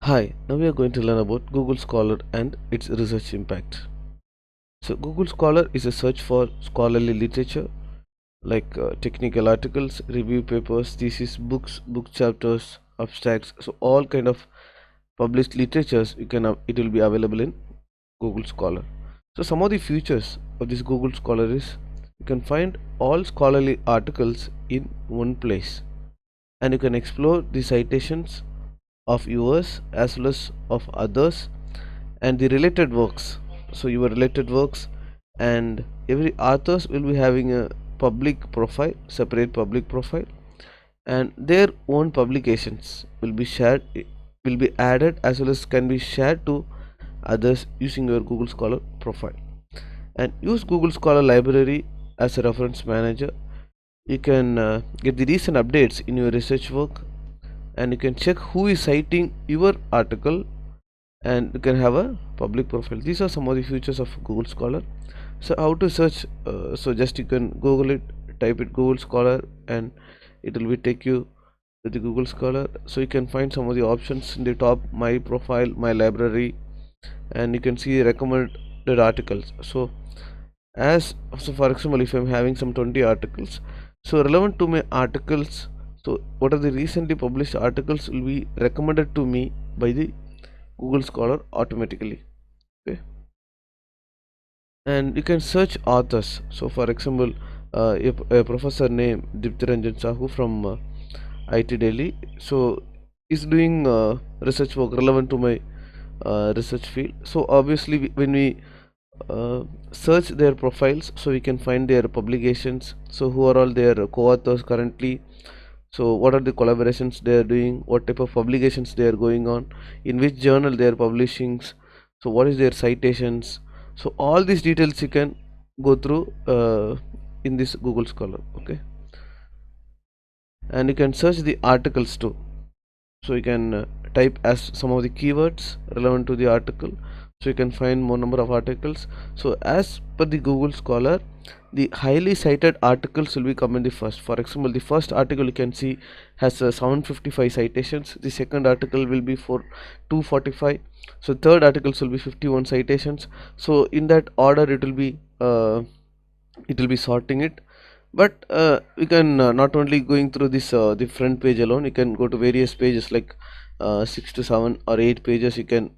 Hi, now we are going to learn about Google Scholar and its research impact. So, Google Scholar is a search for scholarly literature like technical articles, review papers, thesis, books, book chapters, abstracts. So, all kind of published literatures it will be available in Google Scholar. So, some of the features of this Google Scholar is you can find all scholarly articles in one place, and you can explore the citations of yours as well as of others and the related works. So your related works, and every authors will be having a public profile, separate public profile, and their own publications will be shared, will be added as well as can be shared to others using your Google Scholar profile. And use Google Scholar library as a reference manager. You can get the recent updates in your research work, and you can check who is citing your article, and you can have a public profile. These are some of the features of Google Scholar. So how to search? So just you can Google it, type it Google Scholar, and it will be take you to the Google Scholar. So you can find some of the options in the top: my profile, my library, and you can see recommended articles. So for example, if I'm having some 20 articles, so relevant to my articles, so what are the recently published articles will be recommended to me by the Google Scholar automatically. Okay, and you can search authors. So for example, a professor named Diptiranjan Sahu from IT Delhi, so is doing research work relevant to my research field. So obviously when we uh, search their profiles, so we can find their publications, so who are all their co-authors currently, so what are the collaborations they are doing, what type of publications they are going on, in which journal they are publishing, so what is their citations. So all these details you can go through in this Google Scholar. Okay, and you can search the articles too. So you can type as some of the keywords relevant to the article, so you can find more number of articles. So as per the Google Scholar, the highly cited articles will be come in the first. For example, the first article you can see has 755 citations, the second article will be for 245, so third articles will be 51 citations. So in that order it will be sorting it. But you can not only going through this the front page alone, you can go to various pages like 6 to 7 or 8 pages. You can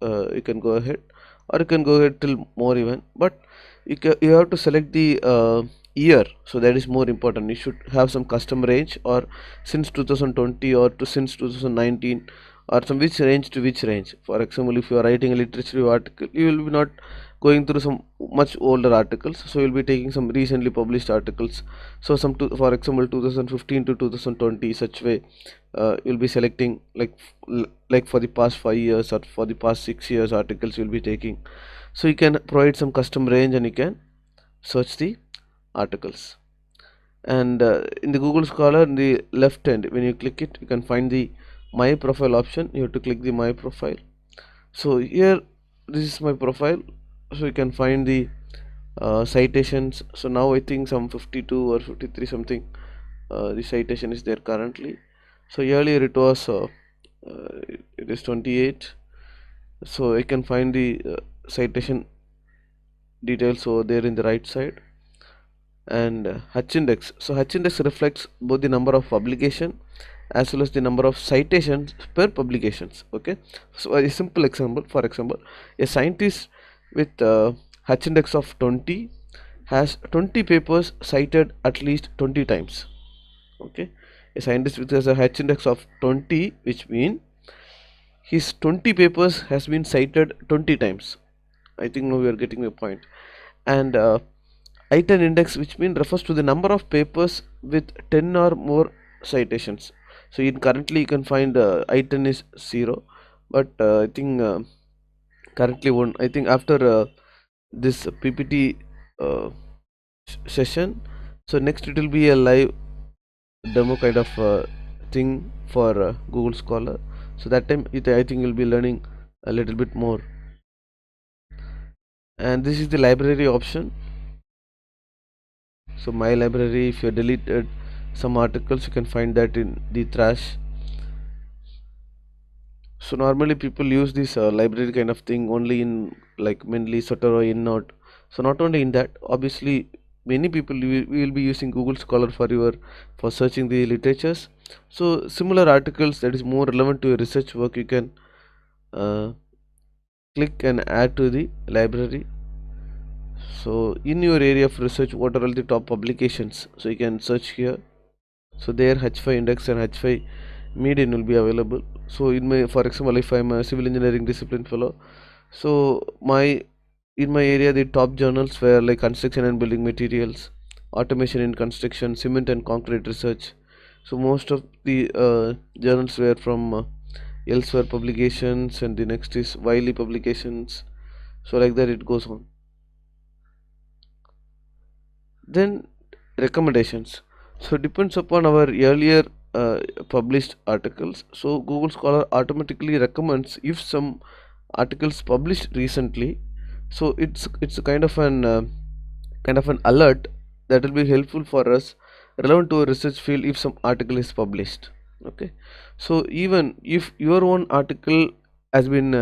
go ahead, or you can go ahead till more even. But you have to select the year, so that is more important. You should have some custom range, or since 2020 or to since 2019, or some which range to which range. For example, if you are writing a literature review article, you will be not going through some much older articles, so you'll be taking some recently published articles. So for example 2015 to 2020, such way you'll be selecting like for the past 5 years or for the past 6 years articles you'll be taking. So you can provide some custom range, and you can search the articles. And in the Google Scholar, in the left hand, when you click it, you can find the my profile option. You have to click the my profile. So here, this is my profile, so you can find the citations. So now I think some 52 or 53 something the citation is there currently. So earlier it was it is 28. So I can find the citation details over there in the right side. And H index, so H index reflects both the number of publication as well as the number of citations per publications. Okay, so a simple example, for example, a scientist with H index of 20 has 20 papers cited at least 20 times. Okay, a scientist with has a H index of 20, which means his 20 papers has been cited 20 times. I think now we are getting the point. And I10 index, which means refers to the number of papers with 10 or more citations. So in currently you can find I10 is 0, but I think currently one, I think after this PPT uh, session, so next it will be a live demo kind of thing for Google Scholar. So that time I think you'll be learning a little bit more. And this is the library option. So my library, if you deleted some articles, you can find that in the trash. So normally people use this library kind of thing only in like mainly Sotero in Node. So not only in that, obviously many people will be using Google Scholar for your for searching the literatures. So similar articles that is more relevant to your research work, you can uh, click and add to the library. So in your area of research, what are all the top publications? So you can search here. So there H5 index and H5 median will be available. So in my, for example, if I'm a civil engineering discipline fellow, so my in my area the top journals were like construction and building materials, automation in construction, cement and concrete research. So most of the journals were from elsewhere publications, and the next is Wiley publications. So like that it goes on. Then recommendations. So depends upon our earlier published articles. So Google Scholar automatically recommends if some articles published recently. So it's a kind of an alert that will be helpful for us relevant to a research field if some article is published. Okay. So even if your own article has been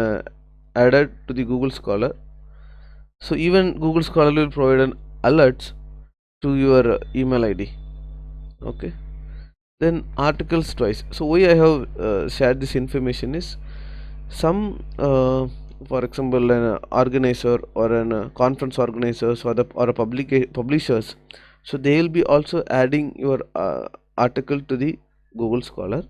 added to the Google Scholar, so even Google Scholar will provide an alert to your email ID. Okay. Then articles twice. So why I have shared this information is some for example an organizer or an conference organizers or the or a publishers, so they will be also adding your article to the Google Scholar.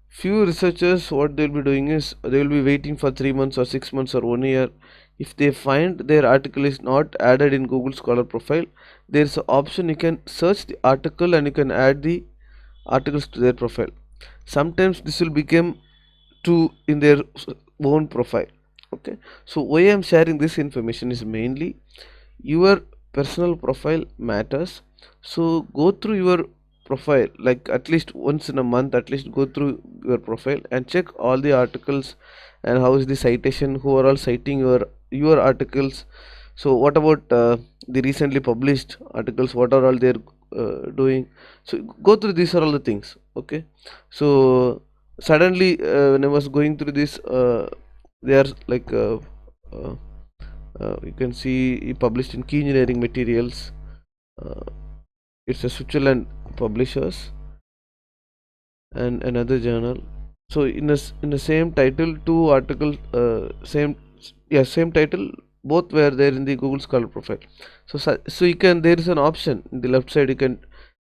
Few researchers, what they'll be doing is they will be waiting for 3 months or 6 months or 1 year. If they find their article is not added in Google Scholar profile, there's an option you can search the article and you can add the articles to their profile. Sometimes this will become to in their own profile. Okay. So why I'm sharing this information is mainly your personal profile matters. So go through your profile like at least once in a month, at least go through your profile and check all the articles and how is the citation, who are all citing your articles. So what about the recently published articles, what are all they doing. So go through these are all the things. Okay. So suddenly when I was going through this they are like uh, you can see he published in key engineering materials. uh, it's a Switzerland publishers and another journal. So in the same title, two articles, same title, both were there in the Google Scholar profile. So you can, there is an option in the left side, you can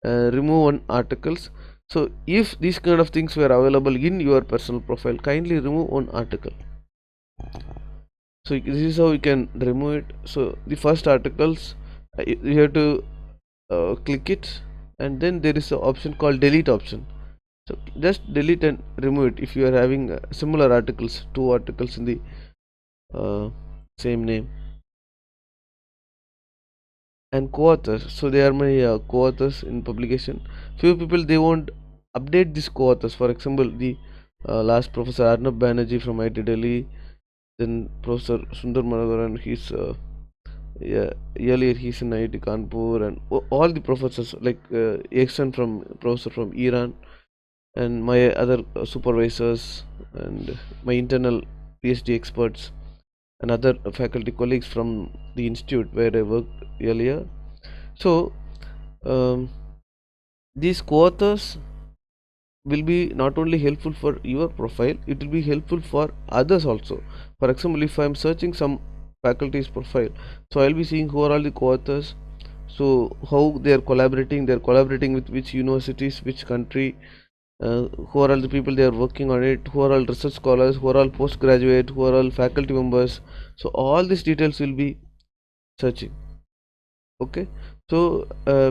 remove one articles. So if these kind of things were available in your personal profile, kindly remove one article. So this is how you can remove it. So the first articles, you have to click it, and then there is an option called delete option. So just delete and remove it if you are having similar articles, two articles in the uh, same name. And co-authors, so they are my co-authors in publication. Few people they won't update these co-authors. For example, the last Professor Arnab Banerjee from IT Delhi, then Professor Sundar Manogaran, he's yeah, earlier he's in IIT Kanpur, and all the professors like Eksan from professor from Iran, and my other supervisors and my internal PhD experts and other faculty colleagues from the institute where I worked earlier. So um, these co-authors will be not only helpful for your profile, it will be helpful for others also. For example, if I am searching some faculty's profile, so I'll be seeing who are all the co-authors, so how they are collaborating with which universities, which country, who are all the people they are working on it, who are all research scholars, who are all postgraduate, who are all faculty members. So all these details will be searching. Okay. So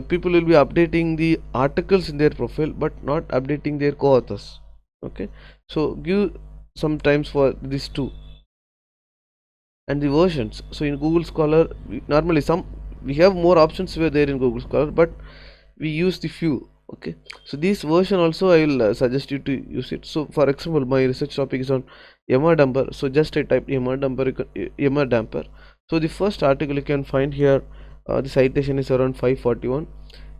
people will be updating the articles in their profile but not updating their co-authors. Okay. So give some times for these two. And the versions, so in Google Scholar normally some we have more options were there in Google Scholar, but we use the few. Okay. So this version also I will suggest you to use it. So for example, my research topic is on Yama damper, so just I type Yama damper, Yama damper. So the first article you can find here, the citation is around 541,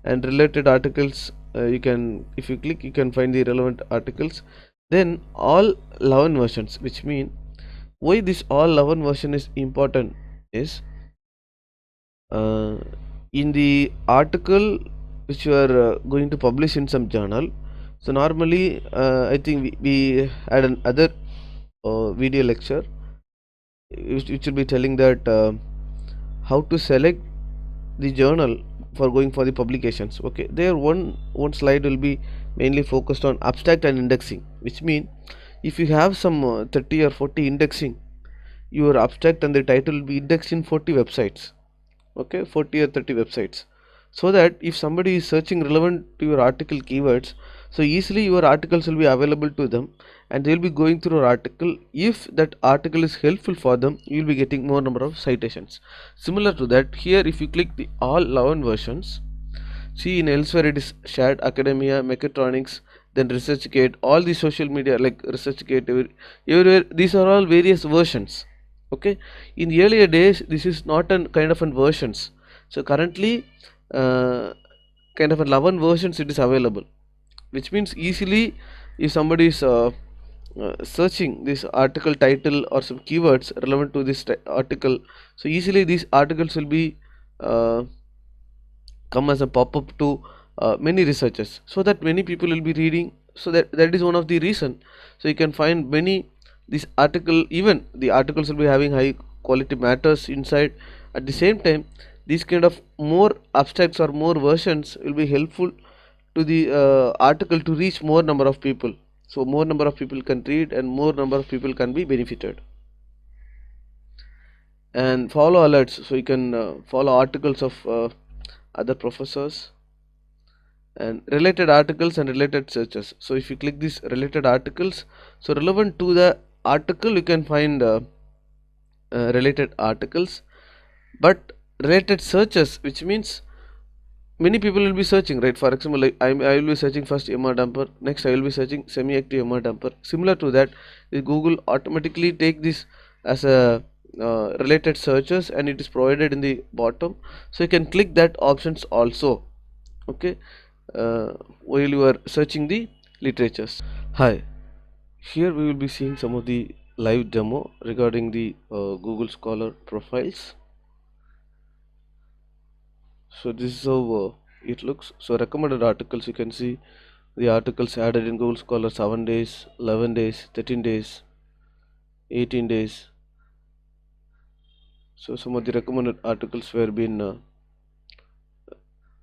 and related articles, you can, if you click, you can find the relevant articles. Then all 11 versions, which mean why this all 11 version is important is uh, in the article which you are going to publish in some journal. So normally I think we had another video lecture which will be telling that how to select the journal for going for the publications. Okay, there one slide will be mainly focused on abstract and indexing, which mean if you have some 30 or 40 indexing, your abstract and the title will be indexed in 40 websites. Okay, 40 or 30 websites, so that if somebody is searching relevant to your article keywords, so easily your articles will be available to them, and they will be going through your article. If that article is helpful for them, you will be getting more number of citations. Similar to that, here if you click the all 11 versions, see in elsewhere it is shared academia, mechatronics, then researchgate, all the social media like researchgate, everywhere these are all various versions. Okay, in the earlier days this is not an kind of an versions. So currently uh, kind of a 11 versions it is available, which means easily if somebody is searching this article title or some keywords relevant to this article, so easily these articles will be uh, come as a pop-up to many researchers, so that many people will be reading. So that is one of the reason. So you can find many this article, even the articles will be having high quality matters inside. At the same time, these kind of more abstracts or more versions will be helpful to the article to reach more number of people, so more number of people can read and more number of people can be benefited. And follow alerts, so you can follow articles of other professors and related articles and related searches. So if you click these related articles, so relevant to the article you can find related articles, but related searches, which means many people will be searching, right? For example, like I will be searching first MR dumper, next I will be searching semi-active MR dumper. Similar to that, the Google automatically take this as a related searches, and it is provided in the bottom, so you can click that options also. Okay, uh, while you are searching the literatures. Hi, here we will be seeing some of the live demo regarding the Google Scholar profiles. So this is how it looks. So recommended articles, you can see the articles added in Google Scholar: 7 days, 11 days, 13 days, 18 days. So some of the recommended articles were being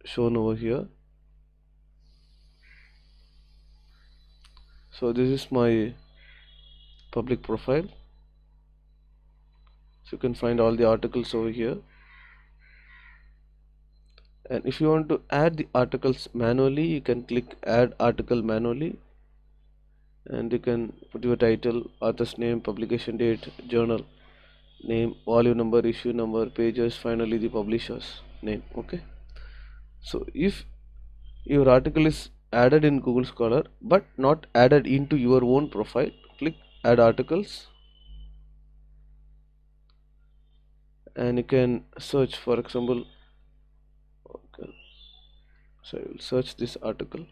shown over here. So this is my public profile. So you can find all the articles over here. And if you want to add the articles manually, you can click add article manually, and you can put your title, author's name, publication date, journal name, volume number, issue number, pages, finally the publisher's name. Okay, so if your article is added in Google Scholar but not added into your own profile, click add articles, and you can search, for example. Okay, so I will search this article.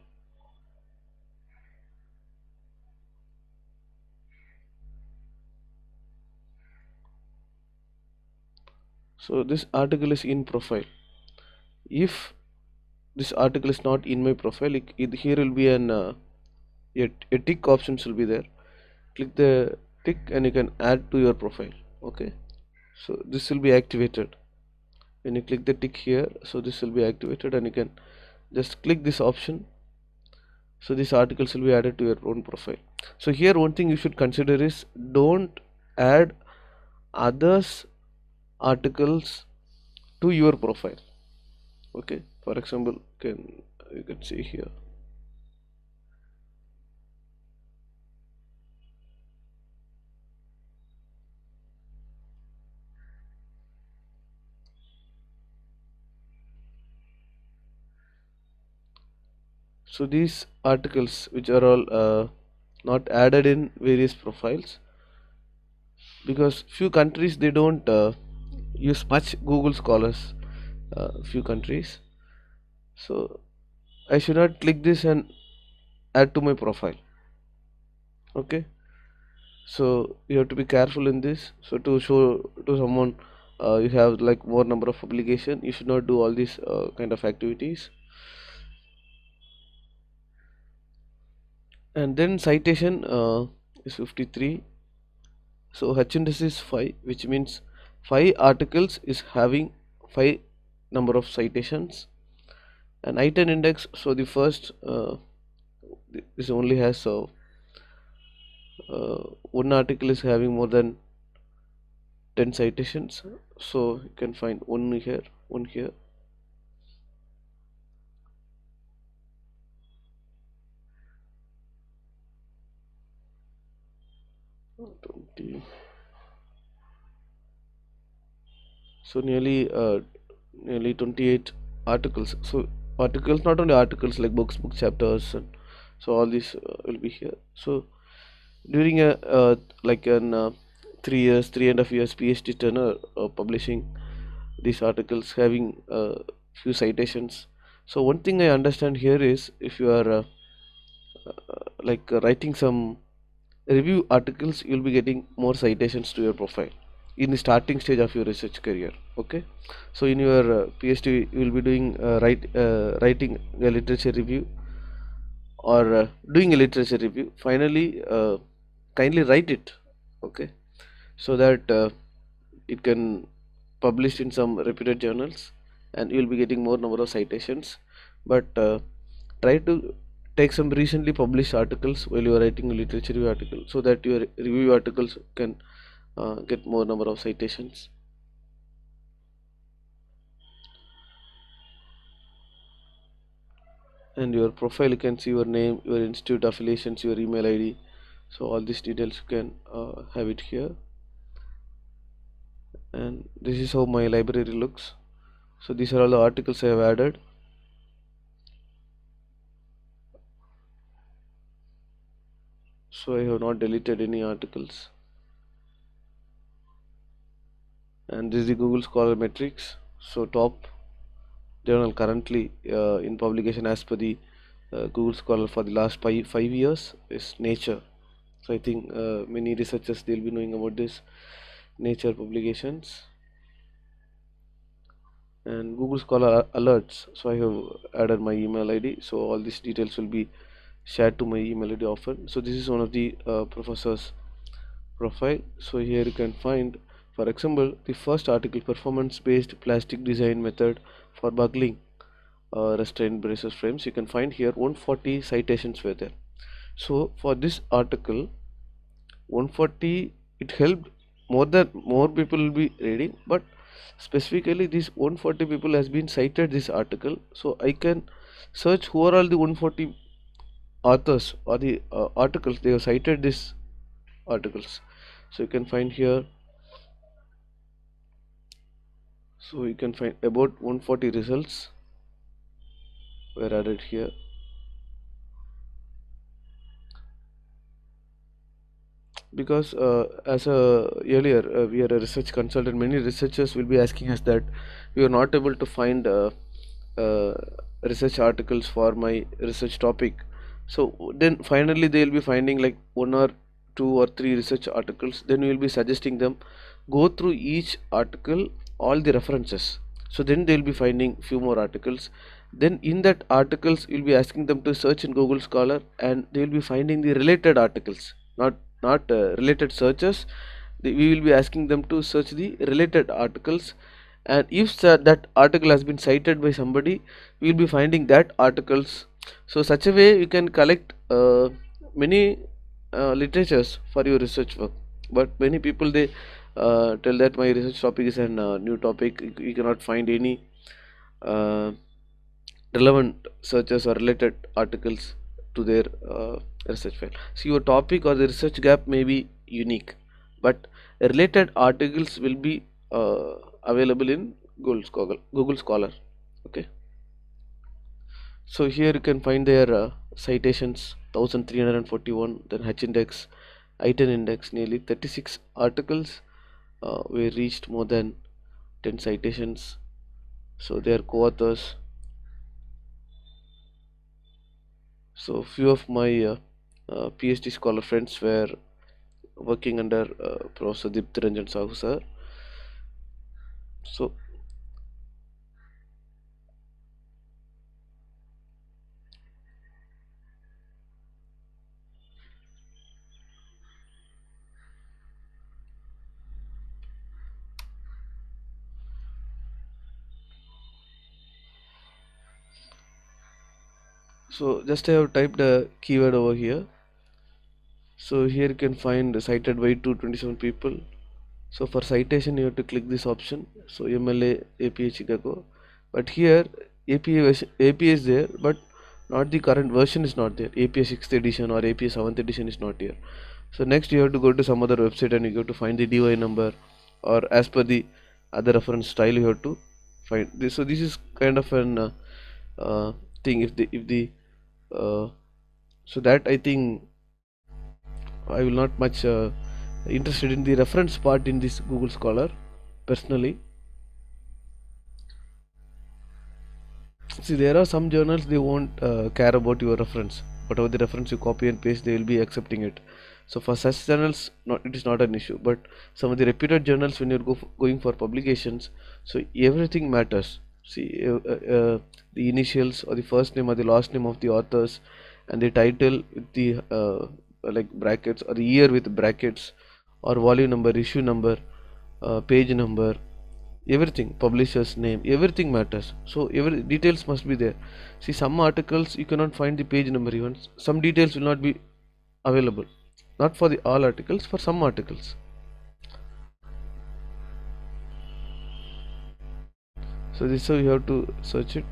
So this article is in profile. If this article is not in my profile, here will be an a tick options will be there. Click the tick and you can add to your profile. Okay, so this will be activated when you click the tick here. So this will be activated, and you can just click this option, so these articles will be added to your own profile. So here one thing you should consider is don't add others articles to your profile. Okay, for example, you can see here. So these articles which are all not added in various profiles, because few countries they don't use much Google Scholars, few countries. So I should not click this and add to my profile. Okay, so you have to be careful in this. So to show to someone you have like more number of publication, you should not do all these kind of activities. And then citation is 53. So H index is 5, which means 5 articles is having 5 number of citations. And I10 index, so the first this only has one article is having more than 10 citations. So you can find one here. Uh, 20. So nearly 28 articles. So articles, not only articles like books, book chapters, and so all these will be here. So during a like an 3 years, 3.5 years PhD tenure, publishing these articles, having few citations. So one thing I understand here is if you are writing some review articles, you'll be getting more citations to your profile in the starting stage of your research career. Okay, so in your PhD you will be doing writing a literature review, or doing a literature review. Finally kindly write it, okay, so that it can publish in some reputed journals, and you will be getting more number of citations. But try to take some recently published articles while you are writing a literature review article, so that your review articles can get more number of citations. And your profile, you can see your name, your institute affiliations, your email ID. So all these details you can have it here. And this is how my library looks. So these are all the articles I have added. So I have not deleted any articles. And this is the Google Scholar metrics. So top journal currently in publication as per the Google Scholar for the last 5 years is Nature. So I think many researchers, they'll be knowing about this Nature publications. And Google Scholar alerts. So I have added my email ID. So all these details will be shared to my email ID often. So this is one of the professor's profile. So here you can find, for example, the first article, performance based plastic design method for buckling restraint braces frames. You can find here 140 citations were there. So for this article 140, it helped more people will be reading, but specifically these 140 people has been cited this article. So I can search who are all the 140 authors or the articles they have cited this articles. So you can find here, so you can find about 140 results were added here. Because as a earlier we are a research consultant, many researchers will be asking us that we are not able to find uh, research articles for my research topic. So then finally they will be finding like one or two or three research articles, then we will be suggesting them go through each article, all the references. So then they will be finding few more articles. Then in that articles you'll be asking them to search in Google Scholar, and they will be finding the related articles, not related searches. We will be asking them to search the related articles, and if that article has been cited by somebody, we will be finding that articles. So such a way you can collect many literatures for your research work. But many people, they tell that my research topic is an new topic, you cannot find any uh, relevant searches or related articles to their research file. So your topic or the research gap may be unique, but related articles will be available in Google Scholar. Okay. So here you can find their citations 1341, then H index, I10 index, nearly 36 articles we reached more than 10 citations. So they are co-authors. So few of my PhD scholar friends were working under Professor Diptaranjan Sahu sir. So just I have typed a keyword over here. So here you can find cited by 227 people. So for citation you have to click this option. So MLA APA Chicago. But here APA is there, but not the current version is not there. APA 6th edition or APA 7th edition is not here. So next you have to go to some other website and you have to find the DOI number, or as per the other reference style you have to find this. So this is kind of an uh, thing. If the uh, so that I think I will not much interested in the reference part in this Google Scholar personally. See, there are some journals they won't care about your reference. Whatever the reference you copy and paste, they will be accepting it. So for such journals, not it is not an issue. But some of the reputed journals, when you're going for publications, so everything matters. See, the initials or the first name or the last name of the authors, and the title with the like brackets, or the year with brackets, or volume number, issue number, page number, everything, publisher's name, everything matters. So every details must be there. See, some articles you cannot find the page number, even some details will not be available, not for the all articles, for some articles. So this, so you have to search it,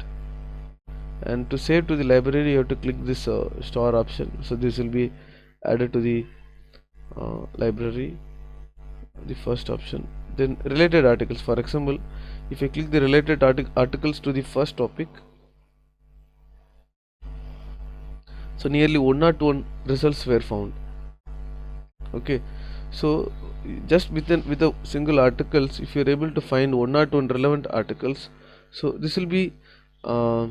and to save to the library you have to click this store option. So this will be added to the library, the first option. Then related articles, for example, if I click the related articles to the first topic, so nearly 101 results were found. Okay, so just with a single articles, if you're able to find 101 relevant articles, so this will be uh,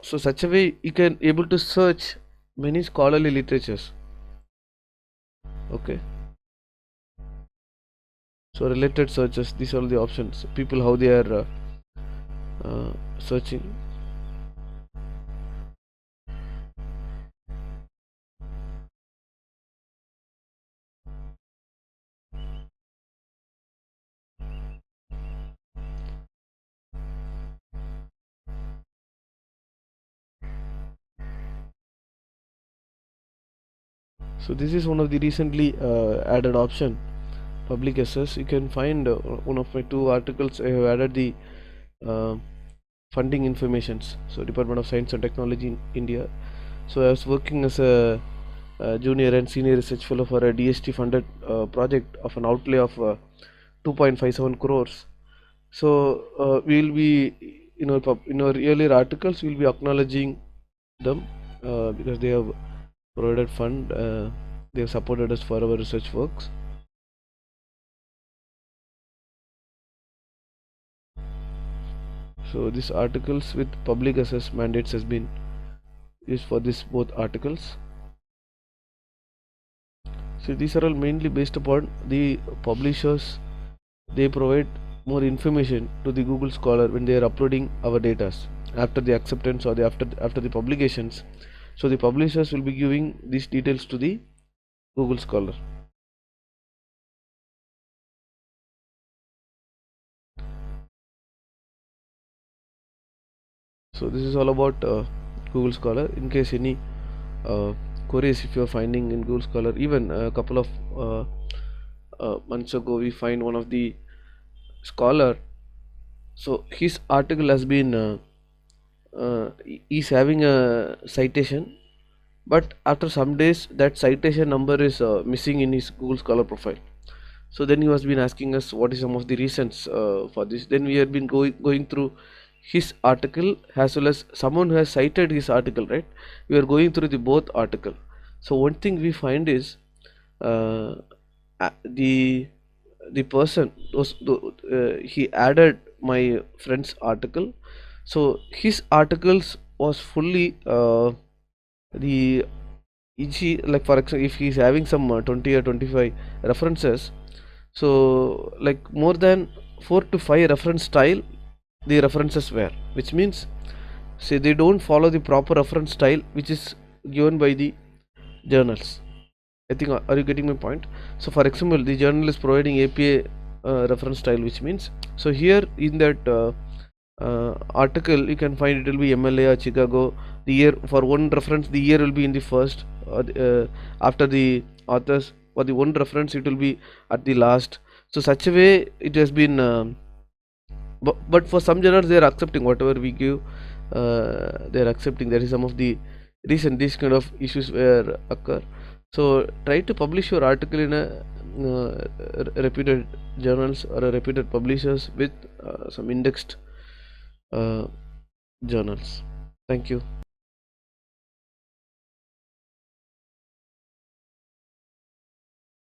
so such a way you can able to search many scholarly literatures. Okay, so related searches, these are the options, people how they are searching. So this is one of the recently added option, public access. You can find one of my two articles. I have added the uh, funding informations. So Department of Science and Technology in India. So I was working as a junior and senior research fellow for a DST funded project of an outlay of 2.57 crores. So we will be, in our earlier articles, we will be acknowledging them because they have provided fund. They have supported us for our research works. So these articles with public access mandates has been used for this both articles. So these are all mainly based upon the publishers. They provide more information to the Google Scholar when they are uploading our data after the acceptance or the after the publications. So the publishers will be giving these details to the Google Scholar. So this is all about Google Scholar. In case any uh, queries if you are finding in Google Scholar, even a couple of months ago we find one of the scholar. So his article has been he's having a citation, but after some days that citation number is missing in his Google Scholar profile. So then he has been asking us what is some of the reasons for this. Then we have been going through his article as well as someone who has cited his article, right? We are going through the both article. So one thing we find is uh, the person he added my friend's article. So his articles was fully the e.g., like for example, if he's having some 20 or 25 references, so like more than 4 to 5 reference style the references were, which means say they don't follow the proper reference style which is given by the journals. I think, are you getting my point? So for example, the journal is providing APA reference style, which means, so here in that article you can find it will be MLA or Chicago. The year for one reference, the year will be in the first, after the authors. For the one reference, it will be at the last. So such a way it has been. But for some journals, they are accepting whatever we give. They are accepting. That is some of the reason these kind of issues were occur. So try to publish your article in a reputed journals or a reputed publishers with some indexed uh, journals. Thank you.